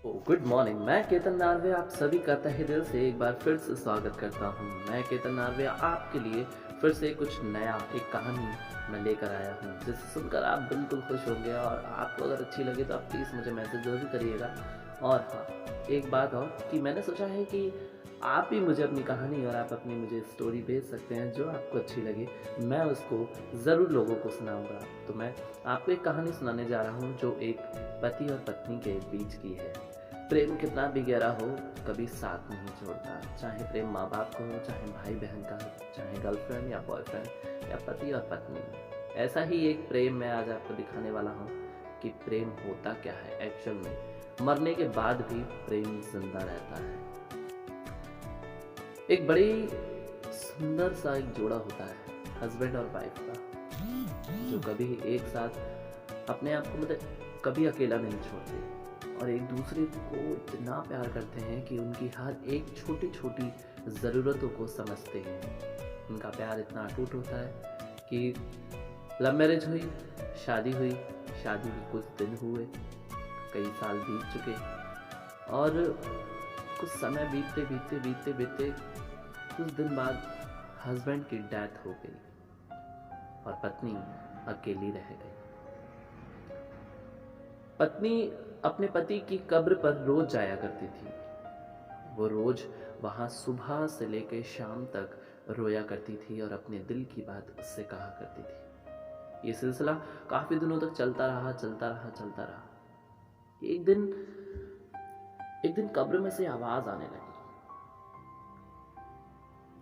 Good morning. मैं Ketan Norway आप सभी का तहे दिल से एक बार फिर से स्वागत करता हूँ। मैं केतन नार्वे आपके लिए फिर से कुछ नया एक कहानी मैं लेकर आया हूँ जिसे सुनकर आप बिल्कुल खुश होंगे और आपको अगर अच्छी लगे तो आप प्लीज़ मुझे मैसेज ज़रूर करिएगा। और हाँ, एक बात और कि मैंने सोचा है कि आप भी मुझे अपनी कहानी और आप अपनी मुझे स्टोरी भेज सकते हैं जो आपको अच्छी लगे। मैं उसको ज़रूर लोगों को सुनाऊंगा। तो मैं आपको एक कहानी सुनाने जा रहा हूँ जो एक पति और पत्नी के बीच की है। प्रेम कितना भी गहरा हो कभी साथ नहीं छोड़ता। चाहे प्रेम माँ बाप का हो, चाहे भाई बहन का हो, चाहे गर्लफ्रेंड या बॉयफ्रेंड या पति और पत्नी। ऐसा ही एक प्रेम मैं आज आपको दिखाने वाला हूँ कि प्रेम होता क्या है एक्चुअल में। मरने के बाद भी प्रेम जिंदा रहता है। एक बड़ी सुंदर सा एक जोड़ा होता है हस्बैंड और वाइफ का, जो कभी एक साथ अपने आप को मतलब कभी अकेला नहीं छोड़ते और एक दूसरे को इतना प्यार करते हैं कि उनकी हर एक छोटी छोटी ज़रूरतों को समझते हैं। उनका प्यार इतना अटूट होता है कि लव मैरिज हुई, शादी हुई, शादी में कुछ दिन हुए, कई साल बीत चुके और कुछ समय बीतते बीतते बीतते बीतते कुछ दिन बाद हस्बैंड की डेथ हो गई और पत्नी अकेली रह गई। पत्नी अपने पति की कब्र पर रोज जाया करती थी। वो रोज वहां सुबह से लेकर शाम तक रोया करती थी और अपने दिल की बात उससे कहा करती थी। ये सिलसिला काफी दिनों तक चलता रहा। एक दिन कब्र में से आवाज आने लगी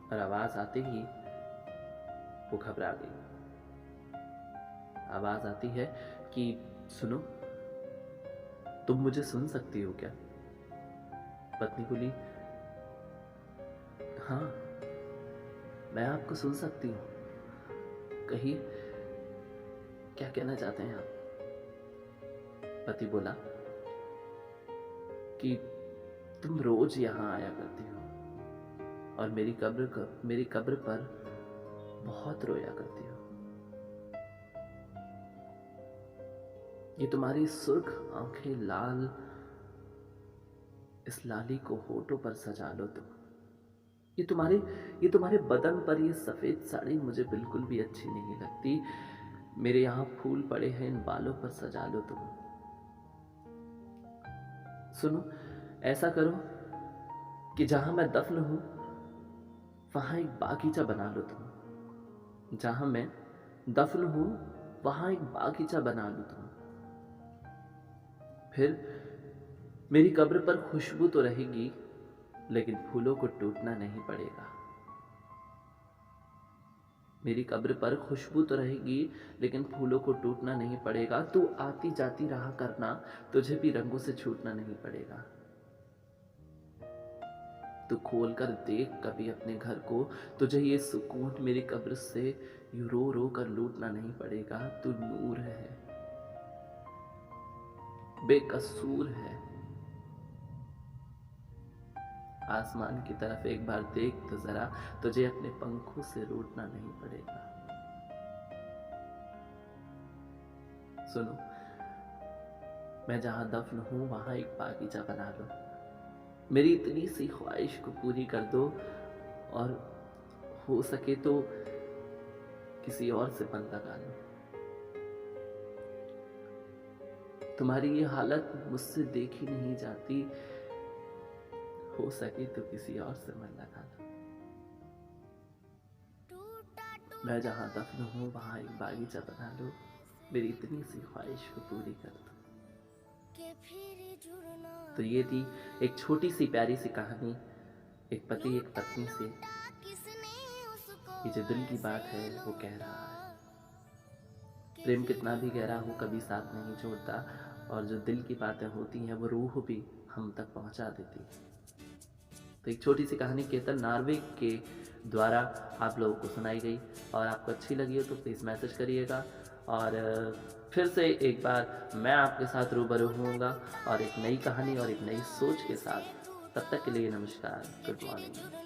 और आवाज आते ही वो घबरा गई। आवाज आती है कि सुनो, तुम मुझे सुन सकती हो क्या? पत्नी बोली, हाँ, मैं आपको सुन सकती हूँ। कहिए, क्या कहना चाहते हैं आप? पति बोला कि तुम रोज यहाँ आया करती हो और मेरी कब्र पर बहुत रोया करती हो। ये तुम्हारी सुर्ख आंखें लाल, इस लाली को होठों पर सजा लो तुम। ये तुम्हारे बदन पर ये सफेद साड़ी मुझे बिल्कुल भी अच्छी नहीं लगती। मेरे यहाँ फूल पड़े हैं, इन बालों पर सजा लो तुम। सुनो, ऐसा करो कि जहां मैं दफन हूं वहां एक बागीचा बना लो तुम। जहां मैं दफन हूं वहां एक बागीचा बना लो तुम। फिर मेरी कब्र पर खुशबू तो रहेगी लेकिन फूलों को टूटना नहीं पड़ेगा। मेरी कब्र पर खुशबू तो रहेगी लेकिन फूलों को टूटना नहीं पड़ेगा। तू आती जाती रहा करना, तुझे भी रंगों से छूटना नहीं पड़ेगा। तू खोल कर देख कभी अपने घर को, तुझे ये सुकून मेरी कब्र से यूं रो रो कर लूटना नहीं पड़ेगा। तू नूर है, बेकसूर है। आसमान की तरफ एक बार देख तो जरा, तुझे अपने पंखों से रूठना नहीं पड़ेगा। सुनो, मैं जहां दफन हूं वहां एक बागीचा बना लो। मेरी इतनी सी ख्वाहिश को पूरी कर दो और हो सके तो किसी और से मन लगा लो। तुम्हारी ये हालत मुझसे देखी नहीं जाती, हो सके तो किसी और से मन लगा लो। मैं जहां दफन हूं वहां एक बागीचा बना लो। मेरी इतनी सी ख्वाहिश को पूरी कर दो। तो ये थी एक छोटी सी प्यारी सी कहानी, एक पति एक पत्नी से। ये जो दिल की बात है वो कह रहा है। प्रेम कितना भी गहरा हो कभी साथ नहीं छोड़ता और जो दिल की बातें होती हैं वो रूह भी हम तक पहुंचा देती है। तो एक छोटी सी कहानी केतन नार्वे के द्वारा आप लोगों को सुनाई गई और आपको अच्छी लगी हो तो प्लीज़ मैसेज करिएगा। और फिर से एक बार मैं आपके साथ रूबरू होऊंगा और एक नई कहानी और एक नई सोच के साथ। तब तक के लिए नमस्कार, गुड मॉर्निंग।